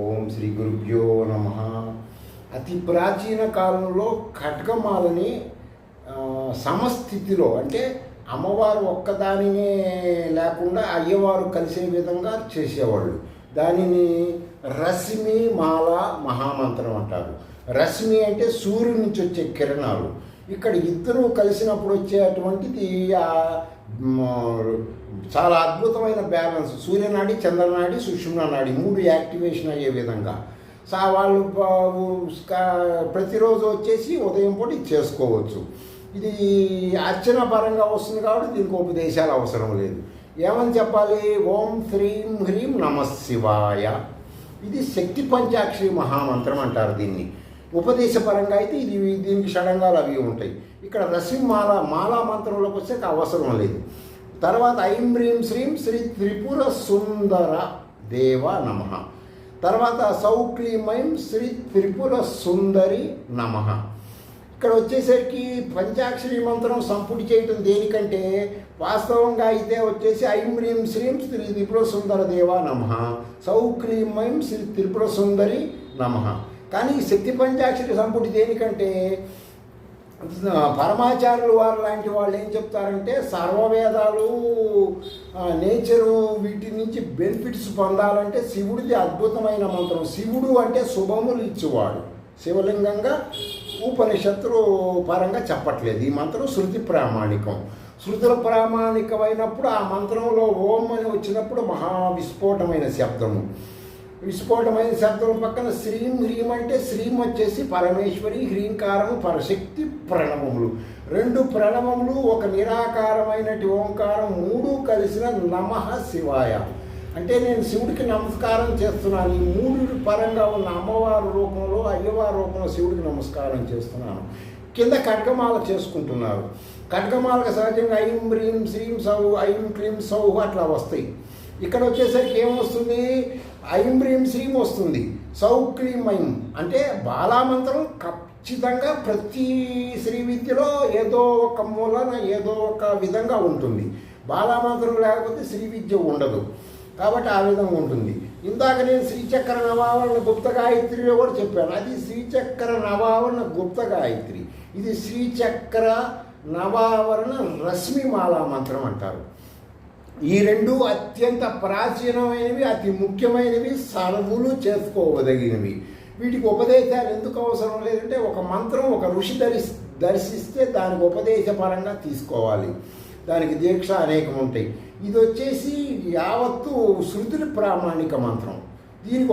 ఓం శ్రీ గురుభ్యో నమ. అతి ప్రాచీన కాలంలో ఖడ్గమాలని సమస్థితిలో అంటే అమ్మవారు ఒక్కదానినే లేకుండా అయ్యవారు కలిసే విధంగా చేసేవాళ్ళు. దానిని రశ్మి మాల మహామంత్రం అంటారు. రశ్మి అంటే సూర్యుడి నుంచి వచ్చే కిరణాలు. ఇక్కడ ఇద్దరు కలిసినప్పుడు వచ్చేటువంటిది చాలా అద్భుతమైన బ్యాలెన్స్. సూర్యనాడి, చంద్రనాడి, సుషుమ్నా నాడి మూడు యాక్టివేషన్ అయ్యే విధంగా వాళ్ళు ప్రతిరోజు వచ్చేసి ఉదయం పూట ఇది చేసుకోవచ్చు. ఇది అర్చన పరంగా వస్తుంది కాబట్టి దీనికి ఉపదేశాలు అవసరం లేదు. ఏమని చెప్పాలి? ఓం శ్రీం హ్రీం నమః శివాయ. ఇది శక్తి పంచాక్షరి మహామంత్రం అంటారు దీన్ని. ఉపదేశపరంగా అయితే దీనికి షడంగాలు అవి ఉంటాయి. ఇక్కడ మాలా మంత్రంలోకి వస్తే అవసరం లేదు. తర్వాత ఐం హ్రీం శ్రీం శ్రీ త్రిపుర సుందర దేవ నమః. తర్వాత సౌక్లీమైం శ్రీ త్రిపుర సుందరి నమః. ఇక్కడ వచ్చేసరికి పంచాక్షరి మంత్రం సంపుటి చేయటం దేనికంటే వాస్తవంగా అయితే వచ్చేసి ఐం హ్రీం శ్రీం శ్రీ త్రిపుర సుందర దేవ నమః, సౌక్లీమైం శ్రీ త్రిపుర సుందరి నమః. కానీ శక్తి పంచాక్షరి సంపుటి దేనికంటే పరమాచార్యులు వారు లాంటి వాళ్ళు ఏం చెప్తారంటే సర్వవేదాలు నేచరు వీటి నుంచి బెనిఫిట్స్ పొందాలంటే శివుడిది అద్భుతమైన మంత్రం. శివుడు అంటే శుభములు ఇచ్చేవాడు. శివలింగంగా ఉపనిషత్తులు పరంగా చెప్పట్లేదు. ఈ మంత్రం శృతి ప్రామాణికం. శృతుల ప్రామాణికమైనప్పుడు ఆ మంత్రంలో ఓం అని వచ్చినప్పుడు మహావిస్ఫోటమైన శబ్దము. విస్ఫోటమైన శబ్దం పక్కన శ్రీం హ్రీం అంటే శ్రీం వచ్చేసి పరమేశ్వరి, హ్రీంకారము పరశక్తి ప్రణవములు. రెండు ప్రణవములు ఒక నిరాకారమైనటి ఓంకారం మూడు కలిసిన నమః శివాయ. అంటే నేను శివుడికి నమస్కారం చేస్తున్నాను. ఈ మూడు పరంగా ఉన్న అమ్మవారి రూపంలో అయ్యవారి రూపంలో శివుడికి నమస్కారం చేస్తున్నాను. కింద ఖడ్గమాల చేసుకుంటున్నారు. ఖడ్గమాలకు సహజంగా ఐం హ్రీం శ్రీం సౌ ఐం క్లీం సౌ అట్లా వస్తాయి. ఇక్కడ వచ్చేసరికి ఏమొస్తుంది? ఐం హ్రీం శ్రీం వస్తుంది. సౌక్లీం ఐం అంటే బాలామంత్రం ఖచ్చితంగా ప్రతి శ్రీ విద్యలో ఏదో ఒక మూలన ఏదో ఒక విధంగా ఉంటుంది. బాలామంత్రం లేకపోతే శ్రీ విద్య ఉండదు. కాబట్టి ఆ విధంగా ఉంటుంది. ఇందాక నేను శ్రీచక్ర నవావరణ గుప్త గాయత్రిలో కూడా చెప్పాను. అది శ్రీచక్ర నవావరణ గుప్త గాయత్రి. ఇది శ్రీచక్ర నవావరణ రశ్మిమాలా మంత్రం అంటారు. ఈ రెండు అత్యంత ప్రాచీనమైనవి, అతి ముఖ్యమైనవి, సర్వులు చేసుకోవదగినవి. వీటికి ఉపదేశాలు ఎందుకు అవసరం లేదంటే ఒక మంత్రం ఒక ఋషి దర్శిస్తే దానికి ఉపదేశపరంగా తీసుకోవాలి. దానికి దీక్ష అనేకం ఉంటాయి. ఇది వచ్చేసి యావత్తు శృతుల ప్రామాణిక మంత్రం. దీనికి